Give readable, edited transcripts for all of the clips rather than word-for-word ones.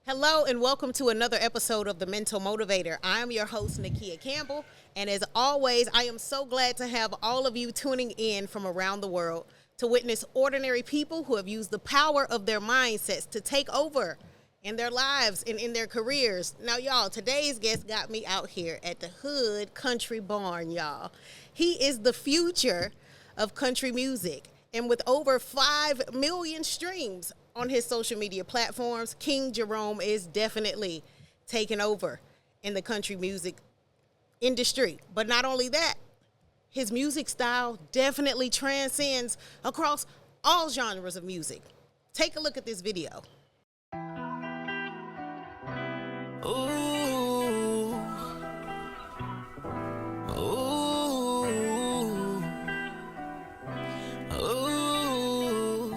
Hello and welcome to another episode of the Mental Motivator. I am your host, Nakia Campbell, and as always, I am so glad to have all of you tuning in from around the world to witness ordinary people who have used the power of their mindsets to take over in their lives and in their careers. Now, y'all, today's guest got me out here at the Hood Country Barn, y'all. He is the future of country music. And with over 5 million streams on his social media platforms, C'ing Jerome is definitely taking over in the country music industry. But not only that, his music style definitely transcends across all genres of music. Take a look at this video. Ooh, ooh, ooh,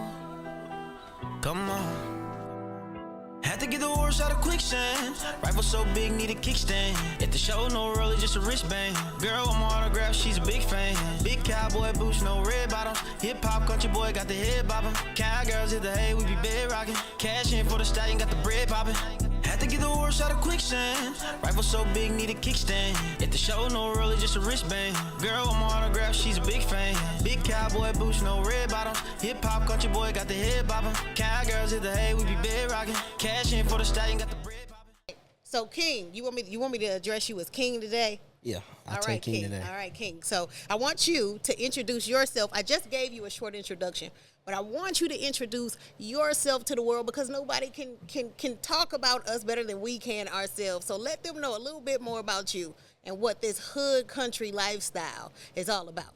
come on. Had to get the horse out of quicksand. Rifle so big, need a kickstand. At the show, no roller, just a wristband. Girl, I'm autograph, she's a big fan. Big cowboy boots, no red bottoms. Hip hop country boy, got the head bobbing. Cowgirls hit the hay, we be bed rocking. Cash in for the stallion, got the bread popping. Had to get the horse out of quicksand. Rifle so big, need a kickstand. At the show, no roller, just a wristband. Girl, I'm autograph, she's a big fan. Big cowboy boots, no red bottoms. Hip hop country boy, got the head bobbing. Cowgirls hit the hay, we be bed rocking. Cash in for the stallion, got the bread popping. So, King, you want me to address you as King today? Yeah, I'll All take right, King King. today. All right, King. So I want you to introduce yourself. I just gave you a short introduction, but I want you to introduce yourself to the world because nobody can talk about us better than we can ourselves. So let them know a little bit more about you and what this hood country lifestyle is all about.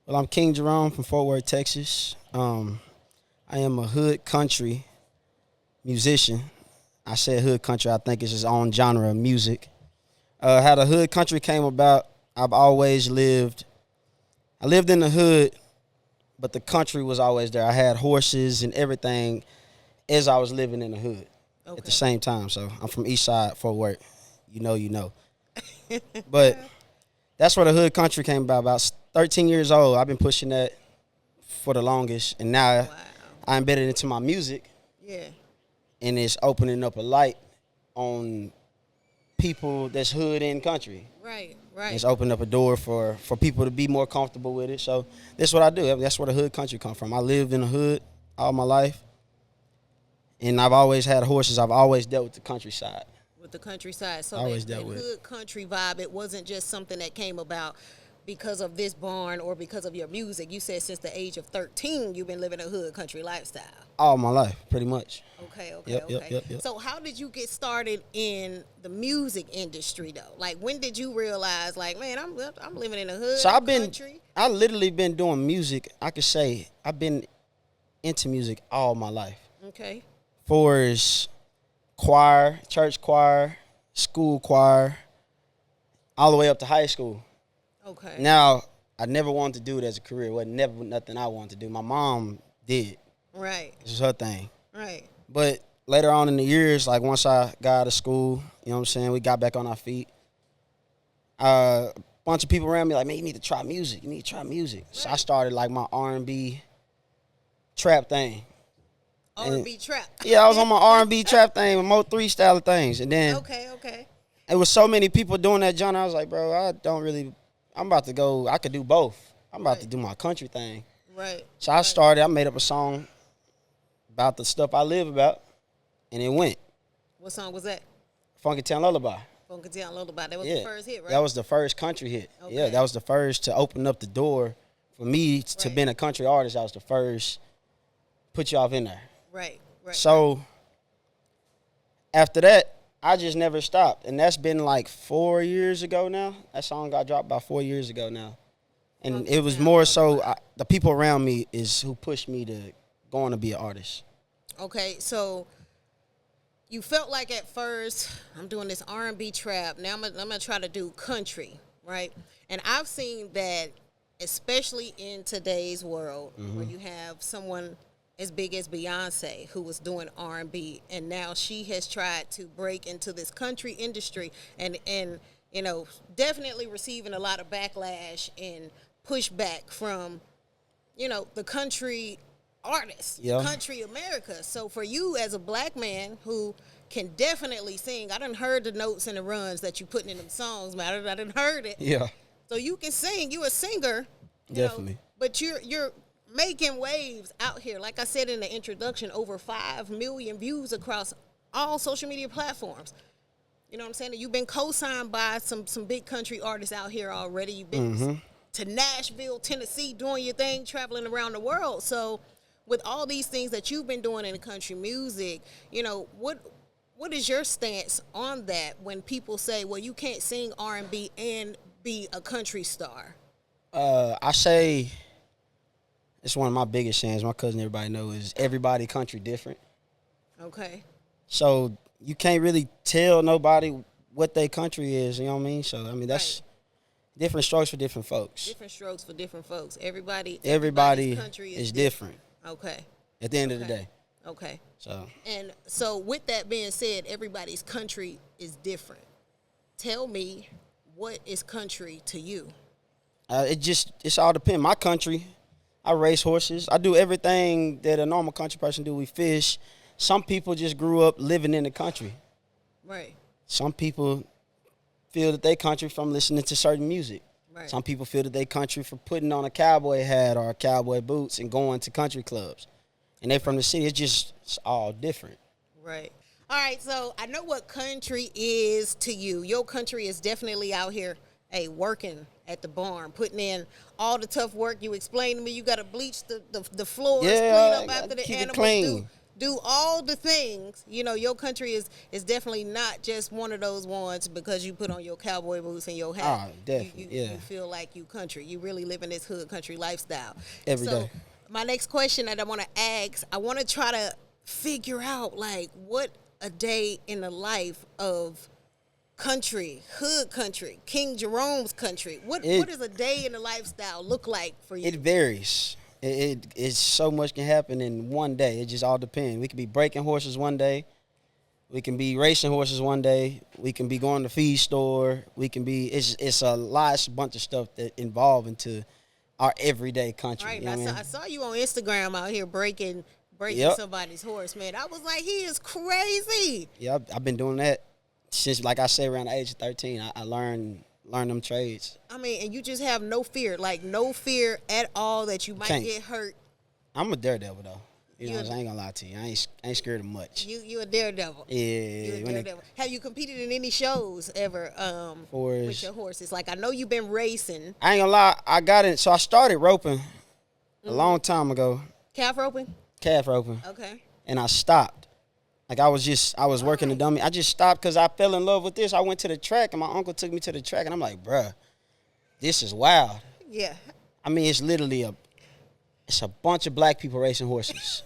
Well, I'm C'ing Jerome from Fort Worth, Texas. I am a hood country musician. I said hood country. I think it's his own genre of music. How the hood country came about, I lived in the hood, but the country was always there. I had horses and everything as I was living in the hood at the same time. So I'm from East Side, Fort Worth. You know. But that's where the hood country came about. About 13 years old, I've been pushing that for the longest. And now I embedded it into my music. Yeah. And it's opening up a light on people that's hood and country. Right. It's opened up a door for people to be more comfortable with it. So that's what I do. That's where the hood country come from. I lived in the hood all my life, and I've always had horses. I've always dealt with the countryside. With the countryside. So Always that dealt with it. hood country vibe, it wasn't just something that came about because of this barn or because of your music. You said since the age of 13, you've been living a hood country lifestyle. All my life, pretty much. Okay. Yep. So how did you get started in the music industry though? Like when did you realize like, man, I'm living in a hood country? I literally been doing music. I could say I've been into music all my life. Okay. For as choir, church choir, school choir, all the way up to high school. Okay. Now, I never wanted to do it as a career. It wasn't never nothing I wanted to do. My mom did. Right. This was her thing. Right. But later on in the years, like once I got out of school, you know what I'm saying, we got back on our feet. A bunch of people around me like, man, you need to try music. You need to try music. Right. So I started like my R&B trap thing. R&B trap. Yeah, I was on my R&B trap thing with Mo 3 style of things. And then Okay. it was so many people doing that genre. I was like, bro, I'm about to go, I could do both. I'm about to do my country thing. Right. So I made up a song about the stuff I live about, and it went. What song was that? Funky Town Lullaby. Funky Town Lullaby. That was the first hit, right? That was the first country hit. Okay. Yeah, that was the first to open up the door for me to being a country artist. I was the first put you off in there. Right. So after that, I just never stopped. And that's been like 4 years ago now. That song got dropped about 4 years ago now. And it was more so the people around me is who pushed me to go on to be an artist. Okay, so you felt like at first, I'm doing this R&B trap. Now I'm gonna try to do country, right? And I've seen that, especially in today's world, where you have someone as big as Beyonce who was doing R&B, and now she has tried to break into this country industry, and you know, definitely receiving a lot of backlash and pushback from, you know, the country artist, Yeah. country America. So for you as a black man who can definitely sing, I done heard the notes and the runs that you putting in them songs, man. I done heard it. Yeah, So you can sing. You a singer. You definitely. know, but you're making waves out here. Like I said in the introduction, over 5 million views across all social media platforms. You know what I'm saying? You've been co-signed by some big country artists out here already. You've been to Nashville, Tennessee, doing your thing, traveling around the world. So with all these things that you've been doing in the country music, you know, what is your stance on that when people say, well, you can't sing R&B and be a country star? I say it's one of my biggest sayings. My cousin, everybody knows, is everybody country different. Okay. So you can't really tell nobody what their country is. You know what I mean? So I mean that's different strokes for different folks. Different strokes for different folks. Everybody Everybody's country is different. Okay. At the end of the day. Okay. So with that being said, everybody's country is different. Tell me, what is country to you? it's all depends. My country, I race horses. I do everything that a normal country person do. We fish. Some people just grew up living in the country. Right. Some people feel that they country from listening to certain music. Right. Some people feel that they country for putting on a cowboy hat or cowboy boots and going to country clubs. And they from the city. It's all different. Right. All right, so I know what country is to you. Your country is definitely out here, working at the barn, putting in all the tough work. You explained to me you got to bleach the floors, Yeah, clean up after the keep it animals, clean. do all the things. You know, your country is definitely not just one of those ones because you put on your cowboy boots and your hat. Ah, definitely, You feel like you country. You really live in this hood country lifestyle. Every so, day. My next question that I want to ask, I want to try to figure out, like, what a day in the life of country, hood country, C'ing Jerome's country. What does a day in the lifestyle look like for you? It varies. It's so much can happen in one day. It just all depends. We could be breaking horses one day. We can be racing horses one day. We can be going to feed store. We can be. It's a large bunch of stuff that involve into our everyday country. Right. You know what I mean? I saw you on Instagram out here breaking Yep. somebody's horse, man. I was like, he is crazy. Yeah, I've been doing that since, like I say, around the age of 13. I learned them trades. I mean, and you just have no fear, like no fear at all that you might Can't. get hurt. I'm a darebdevil though. You know, You- what I'm saying? I ain't gonna lie to you. I ain't scared of much. You a daredevil. Yeah. You a when it- daredevil. Have you competed in any shows ever with Horse. your horses? Like, I know you've been racing. I ain't gonna lie. I got it. So I started roping Mm-hmm. a long time ago, Calf roping? calf roping, Okay. and I stopped. Like I was working the dummy. I just stopped because I fell in love with this. I went to the track, and my uncle took me to the track, and I'm like, bruh, this is wild. Yeah. I mean, it's literally it's a bunch of black people racing horses.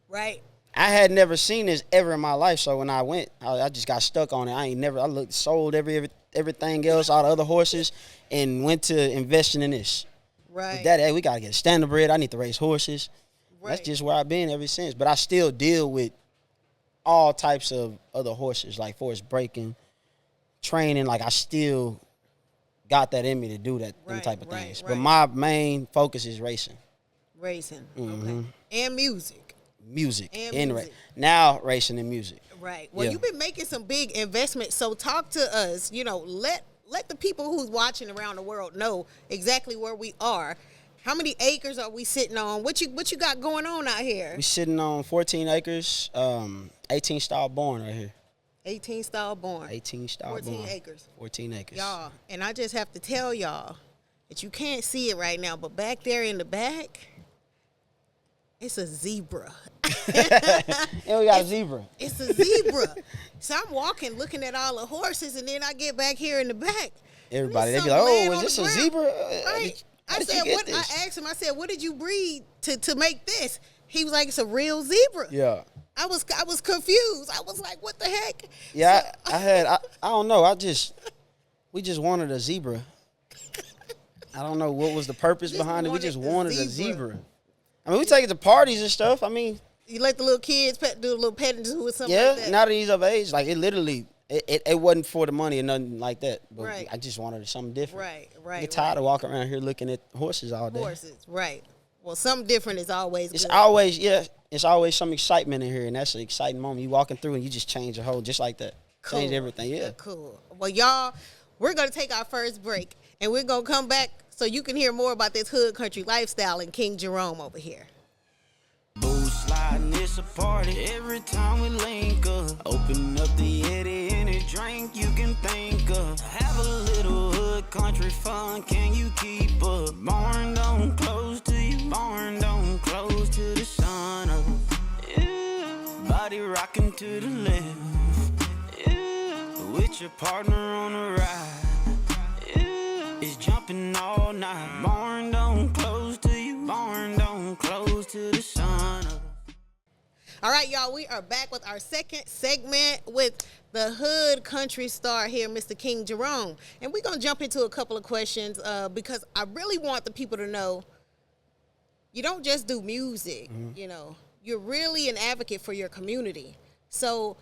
Right. I had never seen this ever in my life, so when I went, I just got stuck on it. I sold everything else, all the other horses, and went to investing in this. Right. Daddy, hey, we gotta get a standardbred. I need to race horses. Right. That's just where I've been ever since. But I still deal with all types of other horses, like force breaking, training. Like I still got that in me to do them Right, type of right, things. right. But my main focus is racing, Racing. Mm-hmm. Okay. And music. music, And music. now racing and music. Right. Well, Yeah. you've been making some big investments. So talk to us. You know, let the people who's watching around the world know exactly where we are. How many acres are we sitting on? What you got going on out here? We sitting on 14 acres, 18 style born right here. 18 style born. 18 style 14 born. acres. 14 acres. Y'all, and I just have to tell y'all that you can't see it right now, but back there in the back, it's a zebra. And we got a zebra. It's a zebra. So I'm walking, looking at all the horses, and then I get back here in the back. Everybody, they There's be like, something laying "Oh, on is this the a ground." zebra?" Right. How I did said, you get "What?" this? I asked him. I said, "What did you breed to make this?" He was like, "It's a real zebra." Yeah. I was confused. I was like, "What the heck?" Yeah, I don't know. We just wanted a zebra. I don't know what was the purpose Just behind it. We wanted just a wanted a zebra. zebra. I mean, we take it to parties and stuff. I mean, You let the little kids do a little petting zoo or something yeah, like that. now that he's of age, like it literally, it wasn't for the money or nothing like that. But Right. I just wanted something different. Right. I get tired of walking around here looking at horses all day. Horses. Right. Well, something different is always It's good. always, it's always some excitement in here, and that's an exciting moment. You walking through and you just change the whole, just like that. Cool. Change everything, yeah. Cool. Well, y'all, we're going to take our first break, and we're going to come back so you can hear more about this hood country lifestyle and C'ing Jerome over here. Booze sliding, it's a party. Every time we link up, open up the Eddie, any drink you can think of. Have a little hood country fun, can you keep up? Barn don't close to you, barn don't close to the sun up. Body rocking to the left, with your partner on the ride. It's jumping all night. Barn don't close to you, barn don't close to the sun up. All right, y'all, we are back with our second segment with the hood country star here, Mr. C'ing Jerome. And we're going to jump into a couple of questions because I really want the people to know you don't just do music, you know. You're really an advocate for your community. So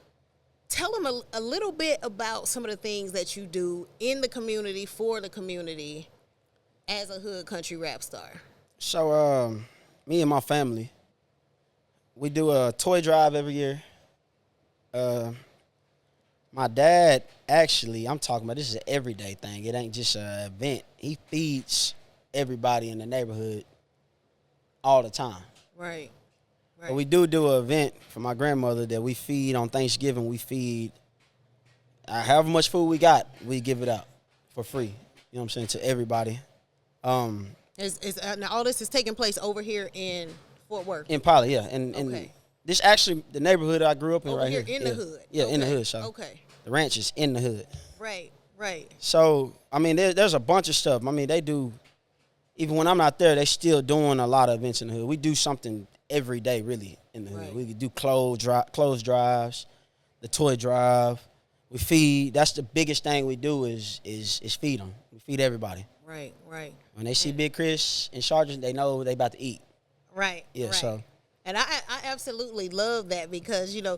tell them a little bit about some of the things that you do in the community, for the community, as a hood country rap star. So, me and my family, we do a toy drive every year. My dad, actually, I'm talking about, this is an everyday thing. It ain't just an event. He feeds everybody in the neighborhood all the time. Right. But we do an event for my grandmother that we feed on Thanksgiving. We feed however much food we got, we give it out for free. You know what I'm saying, to everybody. Now all this is taking place over here in Fort Worth. In Poly, yeah. And this actually the neighborhood I grew up in, over right here. here. In the hood. Yeah, okay. in the hood. So the ranch is in the hood. Right. So, I mean, there's a bunch of stuff. I mean, they do, even when I'm not there, they still doing a lot of events in the hood. We do something every day, really, in the hood. Right. We do clothes drives, the toy drive. We feed. That's the biggest thing we do is feed them. We feed everybody. Right. When they see Big Chris and Sergeant, they know they about to eat. Right. Yeah, right. so. And I absolutely love that because, you know,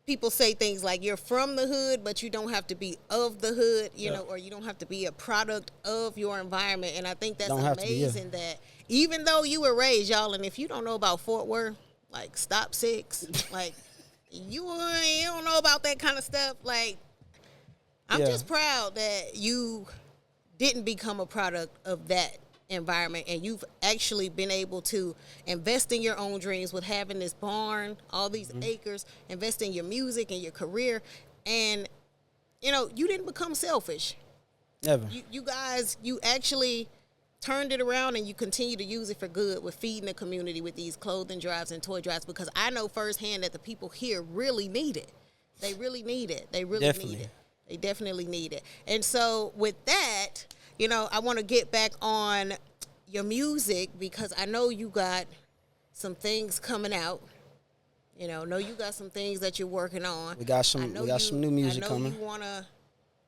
people say things like you're from the hood, but you don't have to be of the hood, you know, or you don't have to be a product of your environment. And I think that's amazing that even though you were raised, y'all, and if you don't know about Fort Worth, like Stop 6, like you don't know about that kind of stuff. Like, I'm just proud that you didn't become a product of that environment and you've actually been able to invest in your own dreams with having this barn, all these acres, invest in your music and your career. And, you know, you didn't become selfish. Never. You guys, you actually turned it around and you continue to use it for good with feeding the community with these clothing drives and toy drives because I know firsthand that the people here really need it. They really need it. They really need it. They definitely need it. And so with that, you know, I want to get back on your music because I know you got some things coming out. You know you got some things that you're working on. We got some new music coming. I know you want to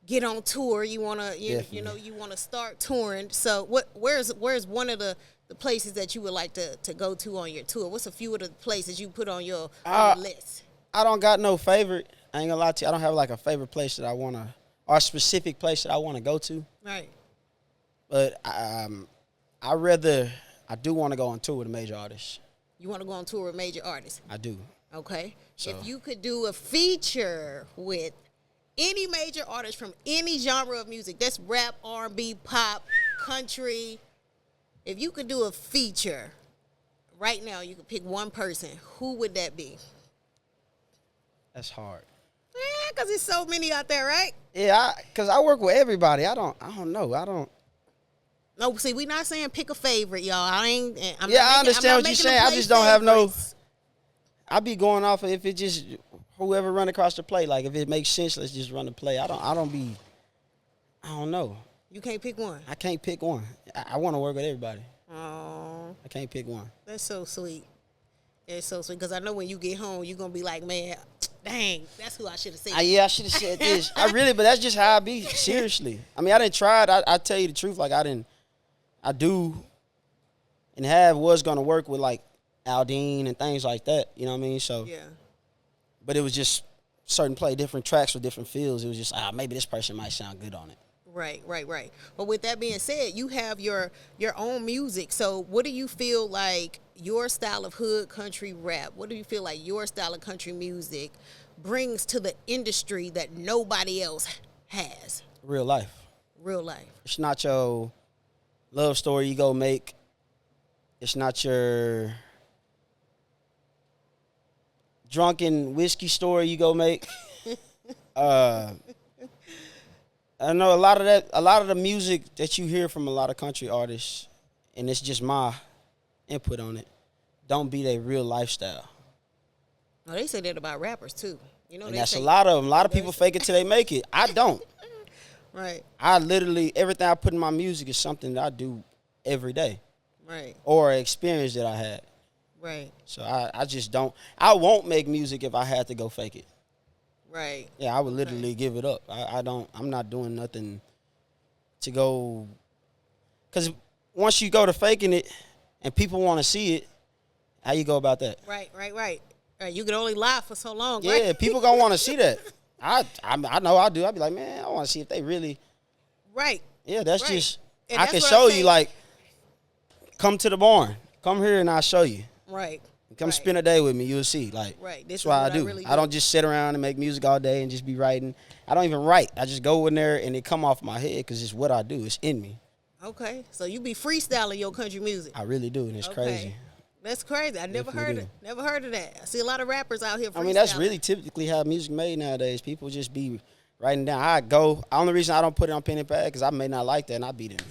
get on tour. You want to you want to start touring. So where's one of the places that you would like to go to on your tour? What's a few of the places you put on your list? I don't got no favorite. I ain't gonna lie to you. I don't have like a favorite place that I want to, or a specific place that I want to go to. Right. But I do want to go on tour with a major artist. You want to go on tour with major artists? I do. Okay. So. If you could do a feature with any major artist from any genre of music, that's rap, R&B, pop, country. If you could do a feature right now, you could pick one person. Who would that be? That's hard. Because there's so many out there, right? Yeah, because I work with everybody. I don't know. No, see, we're not saying pick a favorite, y'all. I understand what you're saying. I just don't have no. I be going off of if it just whoever run across the play. Like if it makes sense, let's just run the play. I don't know. You can't pick one. I can't pick one. I want to work with everybody. Oh, I can't pick one. That's so sweet. It's so sweet because I know when you get home, you're gonna be like, man, dang, that's who I should have said. I should have said this. But that's just how I be. Seriously. I mean, I didn't try it. I tell you the truth. Like I do and was gonna work with like Aldine and things like that. You know what I mean? So yeah. But it was just different tracks with different feels. It was just maybe this person might sound good on it. Right. But with that being said, you have your own music. So what do you feel like your style of hood country rap, what do you feel like your style of country music brings to the industry that nobody else has? Real life. Real life. It's not your love story you go make. It's not your drunken whiskey story you go make. I know a lot of the music that you hear from a lot of country artists, and it's just my input on it, don't be their real lifestyle. Oh, they say that about rappers too. You know, And that's a lot of them. A lot of people fake it till they make it. I don't. Right. I literally, everything I put in my music is something that I do every day. Right. Or an experience that I had. Right. So I just don't. I won't make music if I had to go fake it. Right. Yeah, I would literally give it up. I'm not doing nothing to go. Because once you go to faking it and people want to see it, how you go about that? Right. You can only lie for so long, Yeah, right? people gonna want to see that. I know I do. I'd be like, man, I want to see if they really. Right. Yeah, that's Right. just. And I that's can what show I'm you, saying. like, come to the barn. Come here and I'll show you. Right. Come right. spend a day with me. You'll see. Like, Right. This that's is why I what do. really I don't just sit around and make music all day and just be writing. I don't even write. I just go in there and it come off my head because it's what I do. It's in me. Okay. So you be freestyling your country music. I really do, and it's crazy. That's crazy. I never heard it. Never heard of that. I see a lot of rappers out here freestyling. I mean, that's really typically how music made nowadays. People just be writing down. Only reason I don't put it on pen and pad because I may not like that, and I beat it.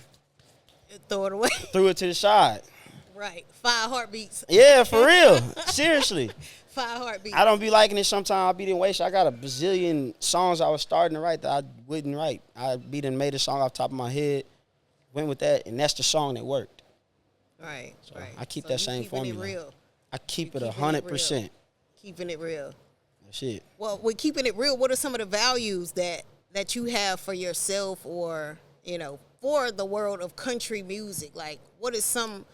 Throw it away. Threw it to the side. Right. 5 heartbeats. Yeah, for real. Seriously. 5 heartbeats. I don't be liking it sometimes. I be in waste. I got a bazillion songs I was starting to write that I wouldn't write. I made a song off the top of my head, went with that, and that's the song that worked. Right. So right. I keep So that you same keeping formula. It real. I keep You it keeping it 100%. Keeping it real. That's it. Well, with keeping it real, what are some of the values that you have for yourself or, for the world of country music? Like, what is some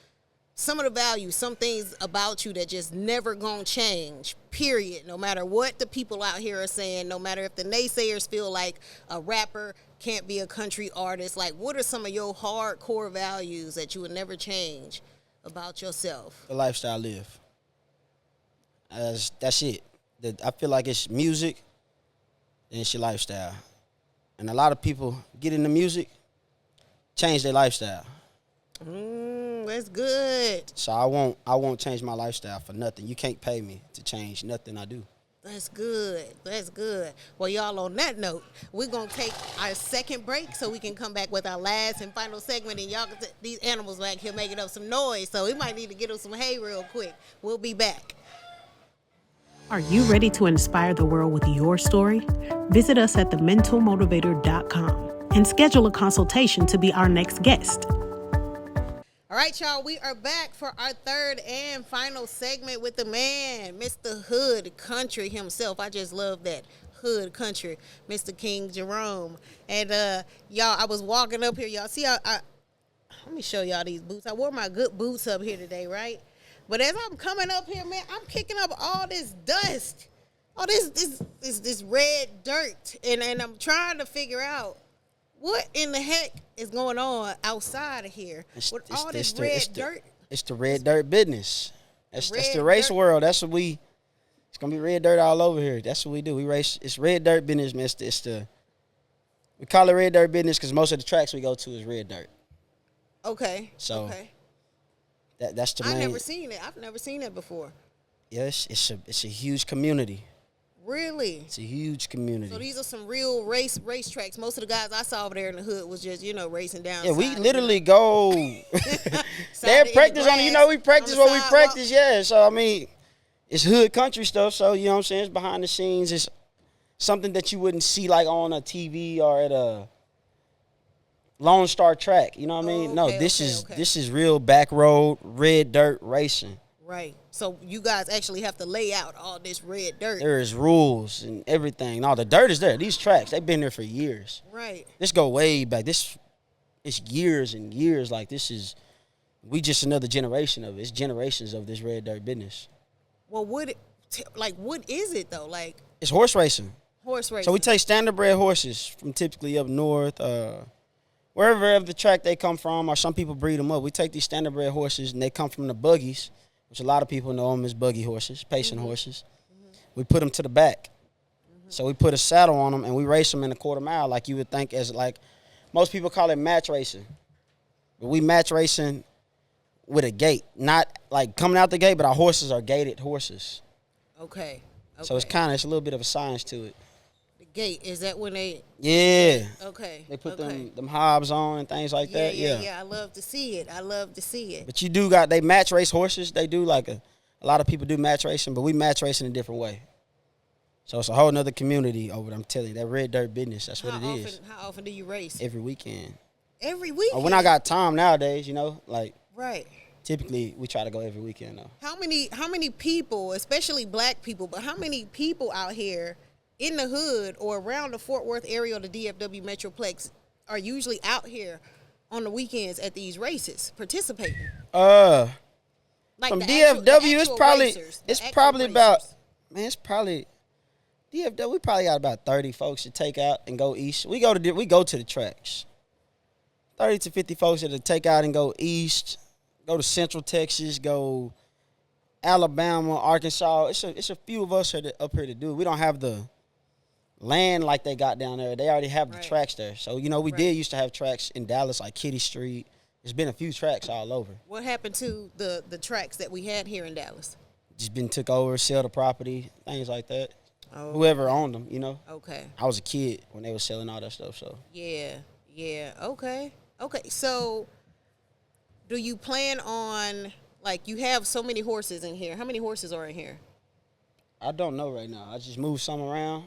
of the values, some things about you that just never gonna change, period, no matter what the people out here are saying, no matter if the naysayers feel like a rapper can't be a country artist? Like, what are some of your hardcore values that you would never change about yourself? The lifestyle I live. That's it. I feel like it's music and it's your lifestyle. And a lot of people get into music, change their lifestyle. That's good. So I won't change my lifestyle for nothing. You can't pay me to change nothing I do. That's good. That's good. Well, y'all, on that note, we're going to take our second break so we can come back with our last and final segment. And y'all, these animals back here making up some noise, so we might need to get them some hay real quick. We'll be back. Are you ready to inspire the world with your story? Visit us at thementalmotivator.com and schedule a consultation to be our next guest. All right, y'all, we are back for our third and final segment with the man, Mr. Hood Country himself. I just love that, Hood Country, Mr. C'ing Jerome. And, y'all, I was walking up here. Y'all see, let me show y'all these boots. I wore my good boots up here today, right? But as I'm coming up here, man, I'm kicking up all this dust, all this red dirt, and I'm trying to figure out what in the heck is going on outside of here with all this red dirt. It's the red dirt business. That's the race dirt. world. It's gonna be red dirt all over here. That's what we do. We race. It's red dirt business, man. We call it red dirt business because most of the tracks we go to is red dirt. Okay. So okay. That's the main. I've never seen it. I've never seen it before. Yes, it's a huge community. Really? It's a huge community. So these are some real race tracks. Most of the guys I saw over there in the hood was just, racing down. Yeah, we literally go. They practice on it. We practice what we practice. Yeah, so I mean, it's hood country stuff. So you know what I'm saying? It's behind the scenes. It's something that you wouldn't see like on a TV or at a Lone Star track. You know what I mean? No, this is real back road red dirt racing. Right. So you guys actually have to lay out all this red dirt. There is rules and everything. No, the dirt is there. These tracks, they've been there for years. Right. This go way back. It's years and years. Like we just another generation of it. It's generations of this red dirt business. Well, what is it though? Like it's horse racing. horse racing. So we take standard bred horses from typically up north, wherever the track they come from, or some people breed them up. We take these standardbred horses, and they come from the buggies, which a lot of people know them as buggy horses, pacing horses. We put them to the back. So we put a saddle on them, and we race them in a quarter mile like you would think as like most people call it match racing. But we match racing with a gate, not like coming out the gate, but our horses are gated horses. Okay. So it's a little bit of a science to it. The gate, is that when they? Yeah. Okay. They put them hobs on and things like that. Yeah. I love to see it. But you do they match race horses. They do like a lot of people do match racing, but we match racing a different way. So it's a whole nother community over there. I'm telling you, that red dirt business, that's what it is. How often do you race? Every weekend. Every weekend? Or when I got time nowadays, like. Right. Typically, we try to go every weekend, though. How many people, especially black people, but how many people out here in the hood or around the Fort Worth area or the DFW Metroplex are usually out here on the weekends at these races participating? Like from the DFW, it's probably about, DFW, we probably got about 30 folks to take out and go east. We go to the tracks. 30 to 50 folks that take out and go east, go to Central Texas, go Alabama, Arkansas. It's a few of us up here to do it. We don't have the land like they got down there. They already have the tracks there. So, we did used to have tracks in Dallas like Kitty Street. There's been a few tracks all over. What happened to the tracks that we had here in Dallas? Just been took over, sell the property, things like that. Oh. Whoever owned them, Okay. I was a kid when they were selling all that stuff, so. Yeah. Okay. So, do you plan on, you have so many horses in here. How many horses are in here? I don't know right now. I just moved some around.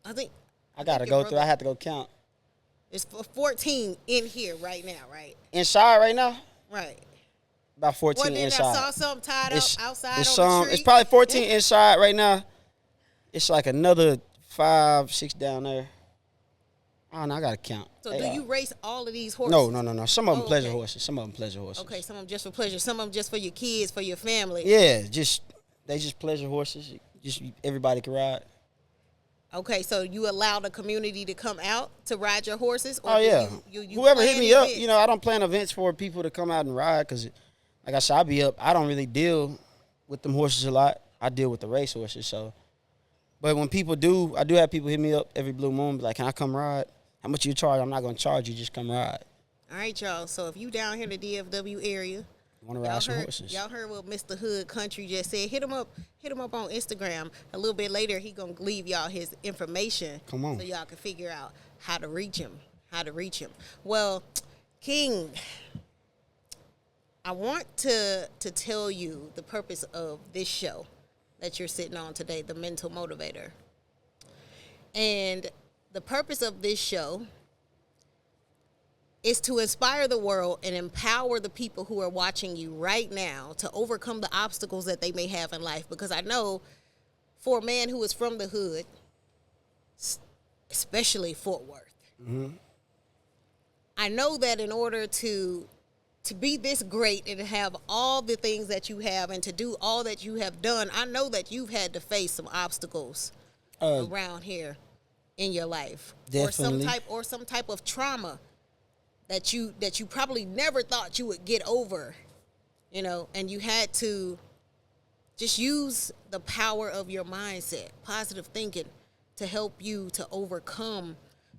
I think. I got to go through. I have to go count. It's 14 in here right now, right? Inside right now? Right. About 14 inside. I saw something tied up outside it's on the tree. It's probably 14 inside right now. It's like another 5, 6 down there. I don't know. I got to count. So do you race all of these horses? No. Some of them pleasure horses. Okay, some of them just for pleasure. Some of them just for your kids, for your family. Yeah, they just pleasure horses. Just everybody can ride. Okay, so you allow the community to come out to ride your horses? Or you whoever hit me up, events? I don't plan events for people to come out and ride because, like I said, I be up. I don't really deal with them horses a lot. I deal with the race horses, so. But when people do, I do have people hit me up every blue moon, be like, can I come ride? How much you charge? I'm not going to charge you. Just come ride. All right, y'all. So if you down here in the DFW area, want to ride some horses. Y'all heard what Mr. Hood Country just said. Hit him up on Instagram. A little bit later, he going to leave y'all his information. Come on. So y'all can figure out how to reach him. Well, King, I want to tell you the purpose of this show that you're sitting on today, the Mental Motivator. And the purpose of this show is to inspire the world and empower the people who are watching you right now to overcome the obstacles that they may have in life. Because I know for a man who is from the hood, especially Fort Worth, I know that in order to be this great and to have all the things that you have and to do all that you have done, I know that you've had to face some obstacles around here in your life. Definitely. Or some type of trauma that you probably never thought you would get over, and you had to just use the power of your mindset, positive thinking, to help you to overcome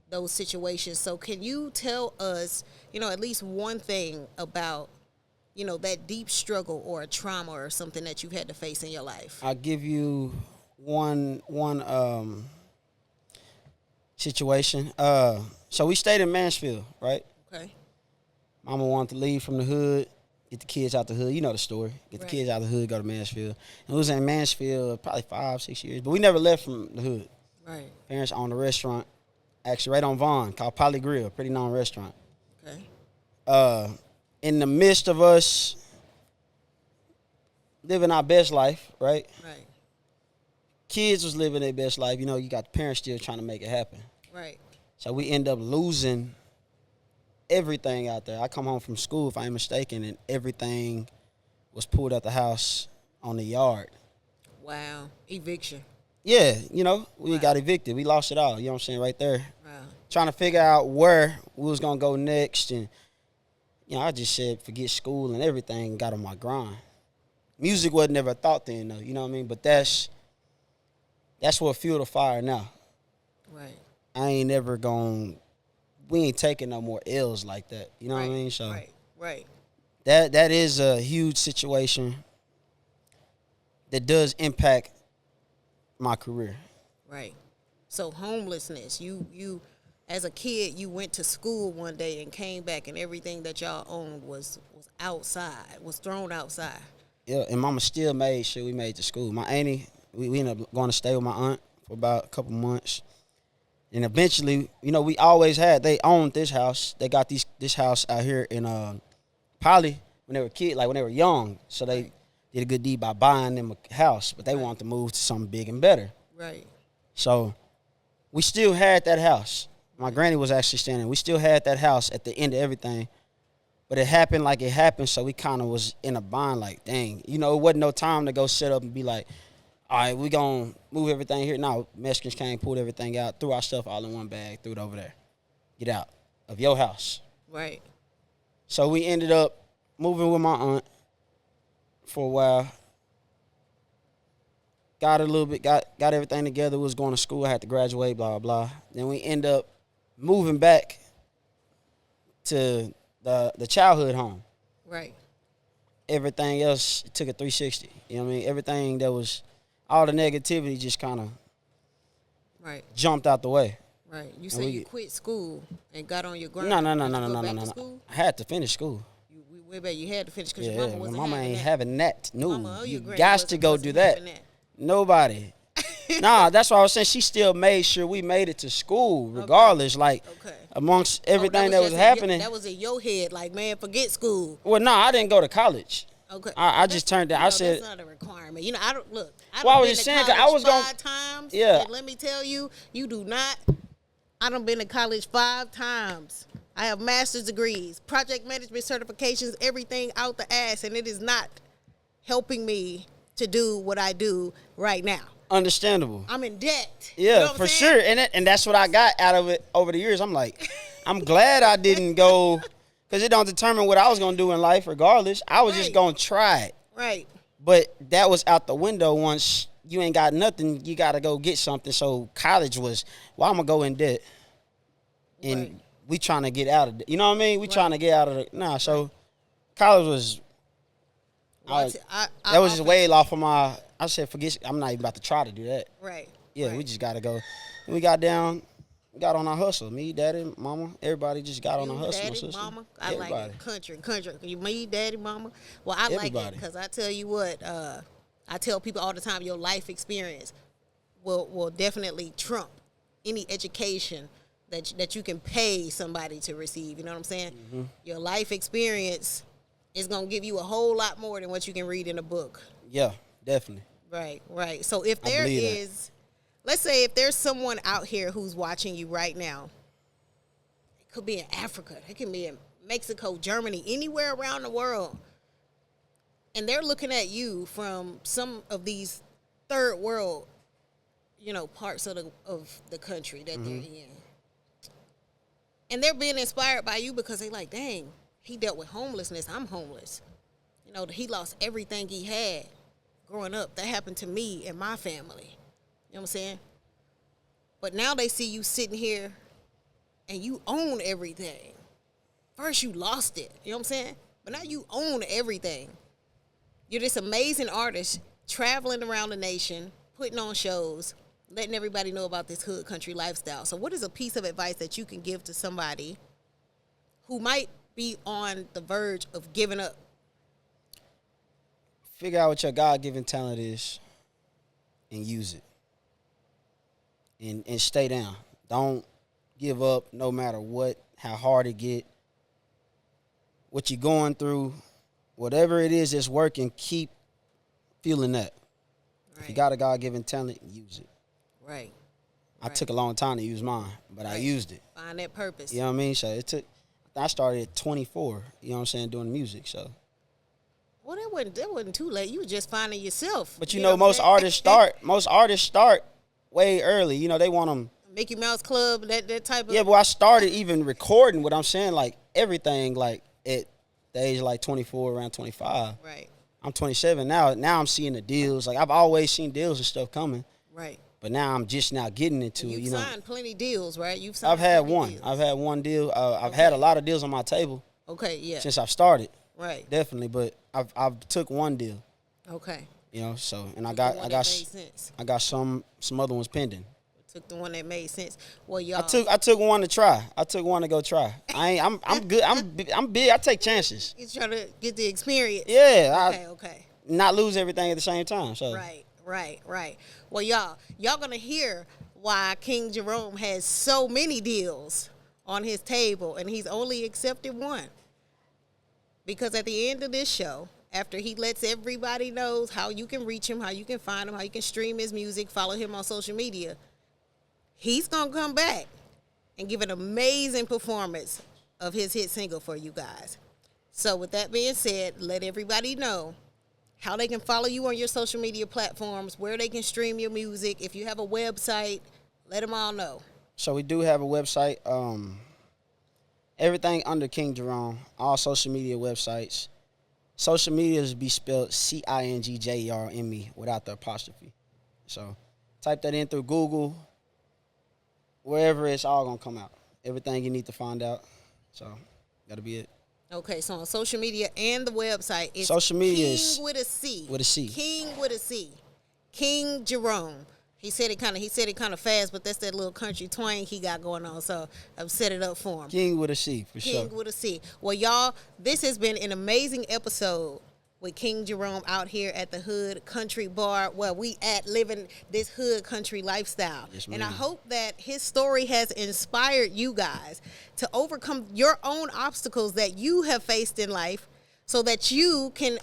those situations. So can you tell us, at least one thing about, that deep struggle or a trauma or something that you've had to face in your life? I'll give you one situation. So we stayed in Mansfield, right? Okay. Mama wanted to leave from the hood, get the kids out the hood. You know the story. Get the kids out of the hood, go to Mansfield. And we was in Mansfield probably 5, 6 years. But we never left from the hood. Right. Parents owned a restaurant, actually right on Vaughn, called Poly Grill, pretty known restaurant. Okay. In the midst of us living our best life, right? Right. Kids was living their best life. You got the parents still trying to make it happen. Right. So we end up losing everything out there. I come home from school, if I ain't mistaken, and everything was pulled out the house on the yard. Wow. Eviction. Yeah, we got evicted. We lost it all, you know what I'm saying, right there. Wow. trying to figure out where we was gonna go next, and I just said forget school and everything, and got on my grind. Music wasn't never a thought then, though. You know what I mean? But that's what fueled the fire now. Right. I ain't never we ain't taking no more L's like that. You know what I mean? So right. That is a huge situation that does impact my career. Right. So homelessness, you as a kid, you went to school one day and came back and everything that y'all owned was outside, was thrown outside. Yeah, and mama still made sure we made it to school. My auntie, we ended up going to stay with my aunt for about a couple months. And eventually, we always they owned this house. They got this house out here in Poly when they were kids, like when they were young. So they did a good deed by buying them a house, but they wanted to move to something big and better. Right. So we still had that house. My granny was actually staying there. We still had that house at the end of everything. But it happened like it happened, so we kind of was in a bind like, dang. It wasn't no time to go set up and be like, all right, we going to move everything here. No, Mexicans came, pulled everything out, threw our stuff all in one bag, threw it over there. Get out of your house. Right. So we ended up moving with my aunt for a while. Got a little bit, got everything together, was going to school, I had to graduate, blah, blah. Then we end up moving back to the childhood home. Right. Everything else took a 360. You know what I mean? Everything that was, all the negativity just kind of jumped out the way. Right. You say you quit school and got on your grind. No. I had to finish school. You had to finish because your mama wasn't mama ain't that. having that. No, Mama, you got to go do that. Nobody. Nah, that's why I was saying she still made sure we made it to school regardless. Like, amongst everything that was happening. That was in your head, like, man, forget school. Well, no, I didn't go to college. Okay. I just turned down. I said that's not a requirement. I don't look. I was just saying, 'cause I was going 5 times. Yeah. And let me tell you, you do not. I done been to college 5 times. I have master's degrees, project management certifications, everything out the ass, and it is not helping me to do what I do right now. Understandable. I'm in debt. Yeah, you know for sure. And that's what I got out of it over the years. I'm like, I'm glad I didn't go, because it don't determine what I was going to do in life regardless. I was just going to try it. Right. But that was out the window once you ain't got nothing. You got to go get something. So college was, well, I'm going to go in debt. And we trying to get out of it. You know what I mean? We trying to get out of it. So college was, that was just way off of my, I said, forget, I'm not even about to try to do that. Right. Yeah, we just got to go. And we got down, got on our hustle. Me, daddy, mama, everybody just got on our hustle. Daddy, sister. mama, I everybody. like it. Country. You, me, daddy, mama. Well, I like it because I tell you what, I tell people all the time, your life experience will definitely trump any education that you can pay somebody to receive. You know what I'm saying? Mm-hmm. Your life experience is going to give you a whole lot more than what you can read in a book. Yeah, definitely. Right. So if there is, let's say if there's someone out here who's watching you right now, it could be in Africa, it can be in Mexico, Germany, anywhere around the world, and they're looking at you from some of these third world, parts of the country that they're in. And they're being inspired by you because they like, dang, he dealt with homelessness. I'm homeless. He lost everything he had growing up. That happened to me and my family. You know what I'm saying? But now they see you sitting here and you own everything. First you lost it. You know what I'm saying? But now you own everything. You're this amazing artist traveling around the nation, putting on shows, letting everybody know about this hood country lifestyle. So what is a piece of advice that you can give to somebody who might be on the verge of giving up? Figure out what your God-given talent is and use it. And stay down. Don't give up no matter what, how hard it get, what you're going through, whatever it is that's working, keep feeling that. Right. If you got a God-given talent, use it. Right. I took a long time to use mine, but I used it. Find that purpose. You know what I mean? So I started at 24, you know what I'm saying, doing music, so. Well, that wasn't too late. You were just finding yourself. But most artists start way early. They want them Mickey Mouse Club, that type of. Yeah, but I started even recording what I'm saying, like everything, like at the age of like 24, around 25. Right. I'm 27 now. Now I'm seeing the deals. Like I've always seen deals and stuff coming. Right. But now I'm just now getting into it. You've You know, signed plenty deals, right? You've signed. I've had plenty one. deals. I've had one deal. I've had a lot of deals on my table Okay. Yeah. since I've started. Right. Definitely, but I've took one deal. Okay. You know, so and The one that made sense. I got some other ones pending. Took the one that made sense. Well, y'all. I took one to try. I took one to go try. I'm good. I'm big. I take chances. You trying to get the experience. Yeah. Okay. Not lose everything at the same time. So Right. Well, y'all gonna hear why C'ing Jerome has so many deals on his table, and he's only accepted one. Because at the end of this show, after he lets everybody knows how you can reach him, how you can find him, how you can stream his music, follow him on social media, he's gonna come back and give an amazing performance of his hit single for you guys. So with that being said, let everybody know how they can follow you on your social media platforms, where they can stream your music. If you have a website, let them all know. So we do have a website. Everything under C'ing Jerome. All social media websites. Social medias be spelled CINGJERME without the apostrophe. So type that in through Google. Wherever it's all gonna come out. Everything you need to find out. So that'll be it. Okay, so on social media and the website, it's Social media C'ing is with a C. with a C. C'ing with a C. C'ing Jerome. He said it kind of fast, but that's that little country twang he got going on. So I've set it up for him. King with a C for sure. C'ing with a C. Well, y'all, this has been an amazing episode with C'ing Jerome out here at the Hood Country Bar, where we at living this hood country lifestyle. Yes, and I ma'am. hope that his story has inspired you guys to overcome your own obstacles that you have faced in life, so that you can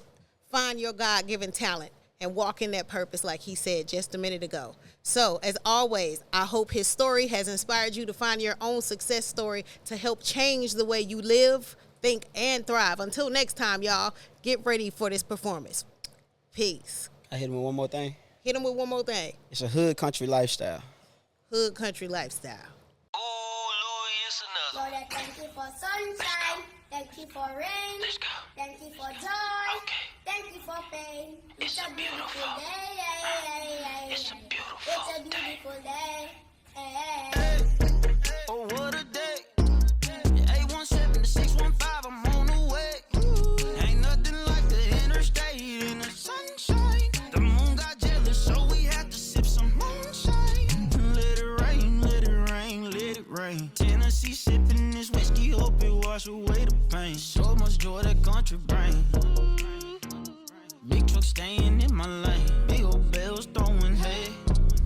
find your God-given talent and walk in that purpose like he said just a minute ago. So, as always, I hope his story has inspired you to find your own success story to help change the way you live, think, and thrive. Until next time, y'all, get ready for this performance. Peace. I hit him with one more thing. Hit him with one more thing. It's a hood country lifestyle. Hood country lifestyle. Oh, Louis, it's another. Lord, I thank you for sunshine. Thank you for rain. Let's go. Thank you for joy. Okay. Thank you for pain. It's a beautiful day. It's a beautiful It's a day. beautiful day. Oh, what a day. 817 to 615, I'm on the way. Ain't nothing like the interstate in the sunshine. The moon got jealous, so we had to sip some moonshine. Let it rain, let it rain, let it rain. Tennessee sipping this whiskey, hope it wash away the pain. So much joy that country brain. Big truck staying in my lane. Big old bells throwing hay.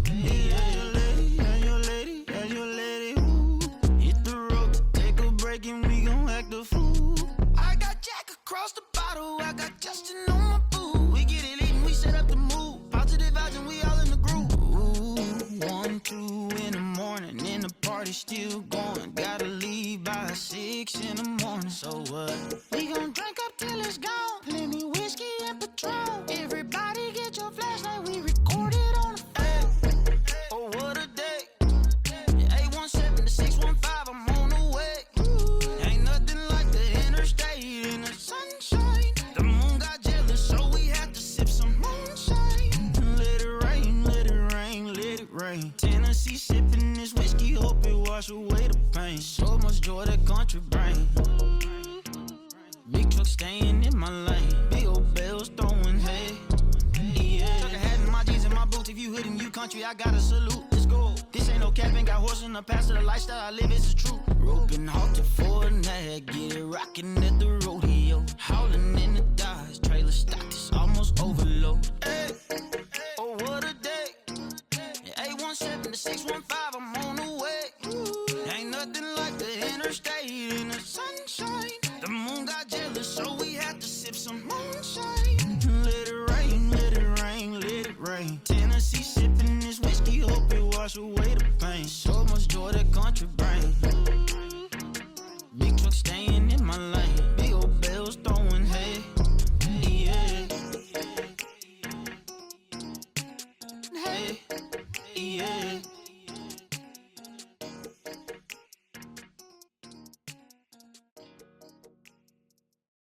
Hey, yeah, your lady, yeah, your lady, yeah, your lady. Ooh. Hit the road to take a break and we gon' act a fool. I got Jack across the bottle, I got Justin on my boo. We get it in, we set up the move. Positive vibes and we all in the group. Ooh, 1, 2 in the morning and the party still going. Gotta leave by 6 in the morning. So what? We gon' drink up till it's gone. Plenty whiskey and Patron. Everybody get your flashlight, we record it on the phone. Oh, what a day. 817 to 615, I'm on the way. Ain't nothing like the interstate in the sunshine. The moon got jealous, so we had to sip some moonshine. Let it rain, let it rain, let it rain. Tennessee sipping this whiskey, hope it wash away the pain. So much joy that country brain. Big truck staying in my lane. Big old bells throwing hay. Yeah. Truck hat and my jeans and my boots. If you hood and you country, I gotta salute. Let's go. This ain't no capping. Got horse in the past of the lifestyle I live. It's true. Roping halted for a nag. Get it rocking at the rodeo. Howling in the Dodge. Trailer stock is almost overload. Hey.